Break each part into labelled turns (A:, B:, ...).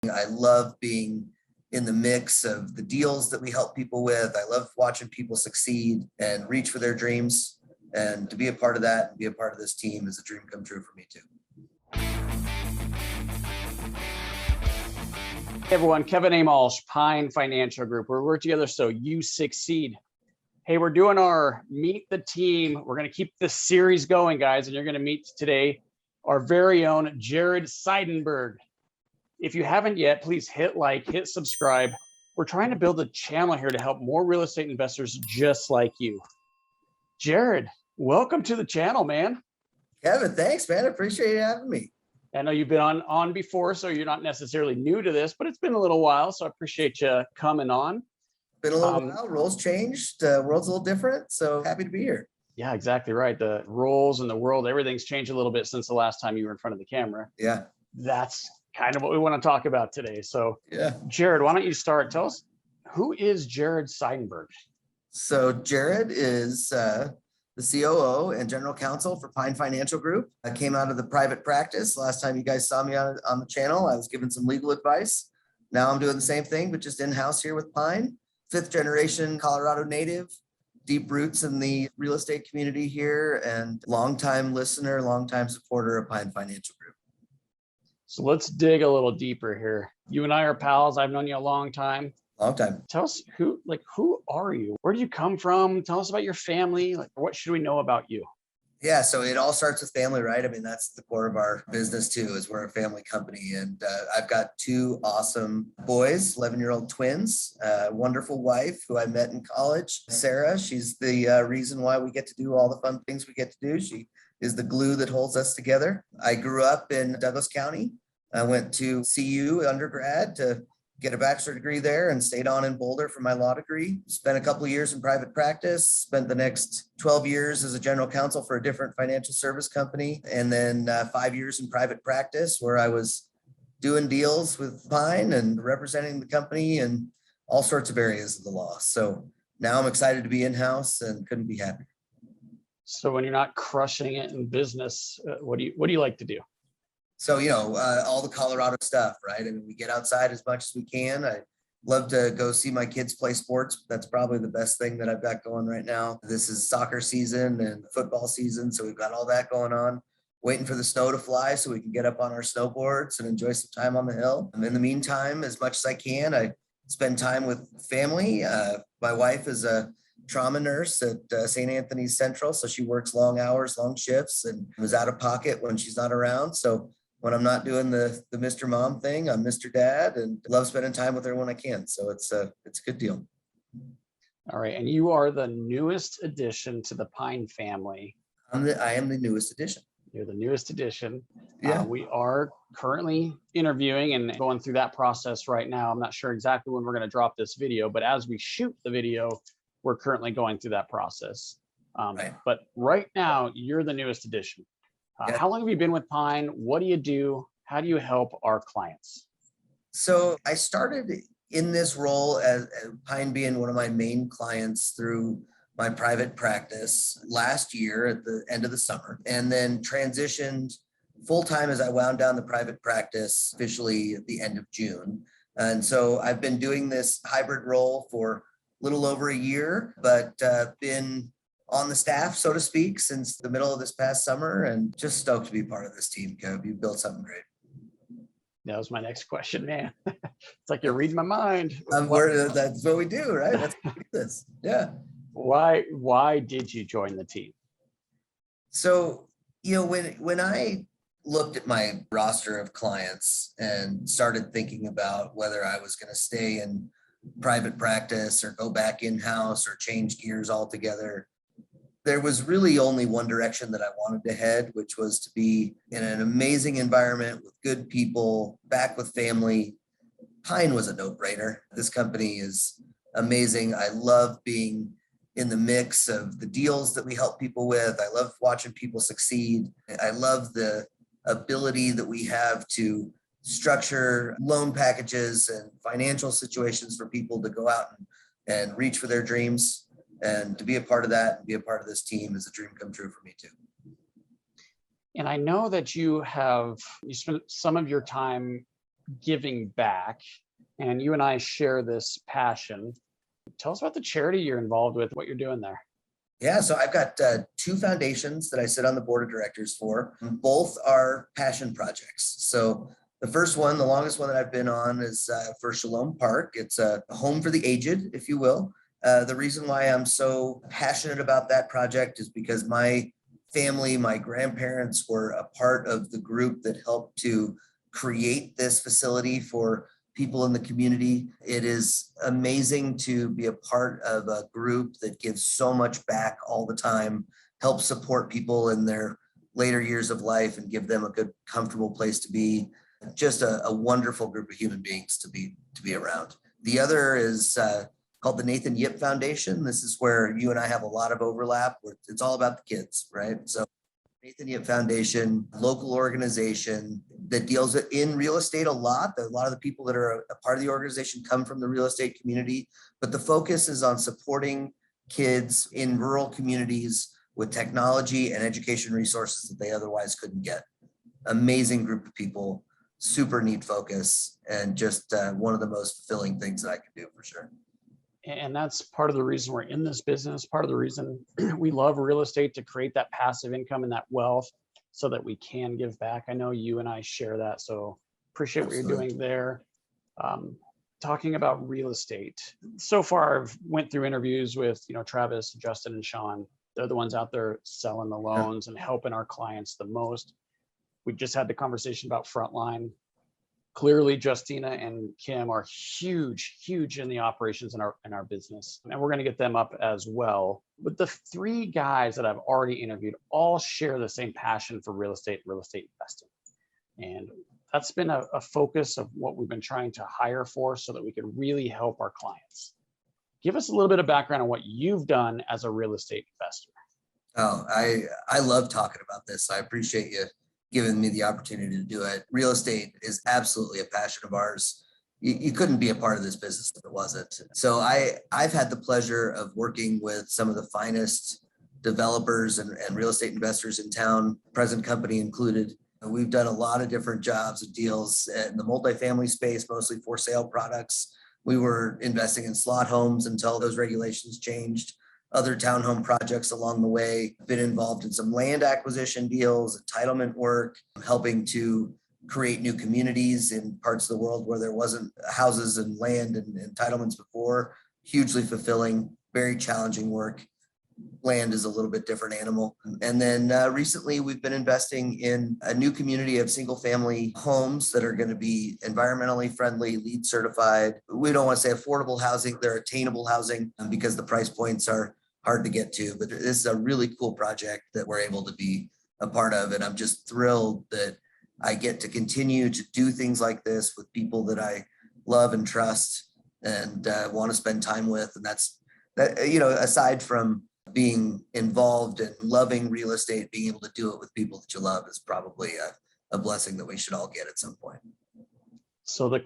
A: I love being in the mix of the deals that we help people with. I love watching people succeed and reach for their dreams. And to be a part of that and be a part of this team is a dream come true for me too.
B: Hey everyone, Kevin Amalsh, Pine Financial Group. We work together so you succeed. Hey, we're doing our Meet the Team. We're going to keep this series going, guys, and you're going to meet today our very own Jared Seidenberg. If you haven't yet, please hit like, hit subscribe. We're trying to build a channel here to help more real estate investors just like you. Jared, welcome to the channel, man.
A: Kevin, thanks, man. I appreciate you having me.
B: I know you've been on before, so you're not necessarily new to this, but it's been a little while, so I appreciate you coming on.
A: Been a little while. Roles changed. World's a little different, so happy to be here.
B: Yeah, exactly right. The roles in the world, everything's changed a little bit since the last time you were in front of the camera.
A: Yeah.
B: That's kind of what we want to talk about today. So,
A: yeah,
B: Jared, why don't you start? Tell us, who is Jared Seidenberg?
A: So Jared is the COO and General Counsel for Pine Financial Group. I came out of the private practice. Last time you guys saw me on the channel, I was giving some legal advice. Now I'm doing the same thing, but just in-house here with Pine. 5th generation Colorado native, deep roots in the real estate community here, and longtime listener, longtime supporter of Pine Financial Group.
B: So let's dig a little deeper here. You and I are pals. I've known you a long time.
A: Long time.
B: Tell us who are you? Where do you come from? Tell us about your family. What should we know about you?
A: Yeah, so it all starts with family, right? I mean, that's the core of our business too, is we're a family company. And I've got 2 awesome boys, 11-year-old twins, wonderful wife who I met in college, Sarah. She's the reason why we get to do all the fun things we get to do. She is the glue that holds us together. I grew up in Douglas County. I went to CU undergrad to get a bachelor's degree there and stayed on in Boulder for my law degree. Spent a couple of years in private practice, spent the next 12 years as a general counsel for a different financial service company. And then 5 years in private practice where I was doing deals with Pine and representing the company in all sorts of areas of the law. So now I'm excited to be in-house and couldn't be happier.
B: So when you're not crushing it in business, what do you like to do?
A: So, all the Colorado stuff, right? I mean, we get outside as much as we can. I love to go see my kids play sports. That's probably the best thing that I've got going right now. This is soccer season and football season. So we've got all that going on, waiting for the snow to fly so we can get up on our snowboards and enjoy some time on the hill. And in the meantime, as much as I can, I spend time with family. My wife is a trauma nurse at St. Anthony's Central. So she works long hours, long shifts, and was out of pocket when she's not around. So when I'm not doing the Mr. Mom thing, I'm Mr. Dad, and love spending time with her when I can. So it's a good deal.
B: All right. And you are the newest addition to the Pine family.
A: I am the newest addition.
B: You're the newest addition.
A: Yeah.
B: We are currently interviewing and going through that process right now. I'm not sure exactly when we're going to drop this video, but as we shoot the video, we're currently going through that process.
A: Right.
B: But right now, you're the newest addition.
A: Yeah.
B: How long have you been with Pine? What do you do? How do you help our clients?
A: So I started in this role as Pine being one of my main clients through my private practice last year at the end of the summer, and then transitioned full-time as I wound down the private practice officially at the end of June. And so I've been doing this hybrid role for a little over a year, but been on the staff, so to speak, since the middle of this past summer, and just stoked to be part of this team, Kev. You've built something great.
B: That was my next question, man. It's like you're reading my mind.
A: That's what we do, right? That's what we do this. Yeah.
B: Why did you join the team?
A: So, when I looked at my roster of clients and started thinking about whether I was going to stay in private practice or go back in-house or change gears altogether, there was really only one direction that I wanted to head, which was to be in an amazing environment with good people, back with family. Pine was a no-brainer. This company is amazing. I love being in the mix of the deals that we help people with. I love watching people succeed. I love the ability that we have to structure loan packages and financial situations for people to go out and reach for their dreams. And to be a part of that and be a part of this team is a dream come true for me too.
B: And I know that you spent some of your time giving back, and you and I share this passion. Tell us about the charity you're involved with, what you're doing there.
A: Yeah, so I've got two foundations that I sit on the board of directors for. Both are passion projects. So the first one, the longest one that I've been on, is for Shalom Park. It's a home for the aged, if you will. The reason why I'm so passionate about that project is because my family, my grandparents were a part of the group that helped to create this facility for people in the community. It is amazing to be a part of a group that gives so much back all the time, helps support people in their later years of life and give them a good, comfortable place to be. Just a wonderful group of human beings to be around. The other is called the Nathan Yip Foundation. This is where you and I have a lot of overlap. It's all about the kids, right? So Nathan Yip Foundation, local organization that deals in real estate a lot. A lot of the people that are a part of the organization come from the real estate community, but the focus is on supporting kids in rural communities with technology and education resources that they otherwise couldn't get. Amazing group of people, super neat focus, and just one of the most fulfilling things that I can do for sure.
B: And that's part of the reason we're in this business, part of the reason we love real estate, to create that passive income and that wealth so that we can give back. I know you and I share that, so appreciate what you're doing there. Talking about real estate, so far I've went through interviews with, Travis, Justin, and Sean. They're the ones out there selling the loans and helping our clients the most. We just had the conversation about Frontline. Clearly, Justina and Kim are huge in the operations in our business, and we're going to get them up as well. But the three guys that I've already interviewed all share the same passion for real estate investing, and that's been a focus of what we've been trying to hire for, so that we can really help our clients. Give us a little bit of background on what you've done as a real estate investor.
A: Oh, I love talking about this. I appreciate you giving me the opportunity to do it. Real estate is absolutely a passion of ours. You couldn't be a part of this business if it wasn't. So I've had the pleasure of working with some of the finest developers and real estate investors in town, present company included. We've done a lot of different jobs and deals in the multifamily space, mostly for sale products. We were investing in slot homes until those regulations changed. Other townhome projects along the way, been involved in some land acquisition deals, entitlement work, helping to create new communities in parts of the world where there wasn't houses and land and entitlements before. Hugely fulfilling, very challenging work. Land is a little bit different animal. And then recently we've been investing in a new community of single family homes that are going to be environmentally friendly, LEED certified. We don't want to say affordable housing, they're attainable housing because the price points are hard to get to, but this is a really cool project that we're able to be a part of. And I'm just thrilled that I get to continue to do things like this with people that I love and trust and want to spend time with. And that's, aside from being involved and loving real estate, being able to do it with people that you love is probably a blessing that we should all get at some point.
B: So the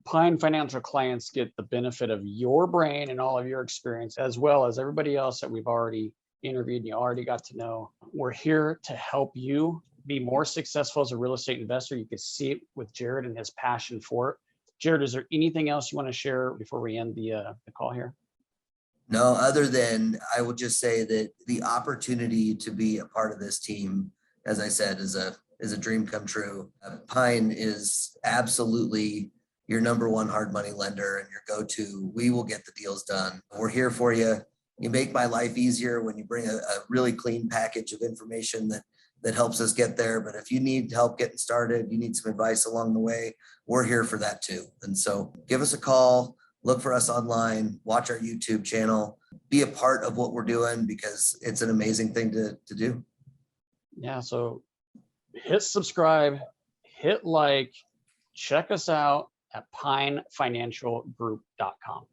B: Pine Financial clients get the benefit of your brain and all of your experience, as well as everybody else that we've already interviewed and you already got to know. We're here to help you be more successful as a real estate investor. You can see it with Jared and his passion for it. Jared, is there anything else you want to share before we end the call here?
A: No, other than I will just say that the opportunity to be a part of this team, as I said, is a dream come true. Pine is absolutely your number one hard money lender and your go-to. We will get the deals done. We're here for you. You make my life easier when you bring a really clean package of information that helps us get there. But if you need help getting started, you need some advice along the way, we're here for that too. And so give us a call, look for us online, watch our YouTube channel, be a part of what we're doing because it's an amazing thing to do.
B: Yeah, so hit subscribe, hit like, check us out at pinefinancialgroup.com.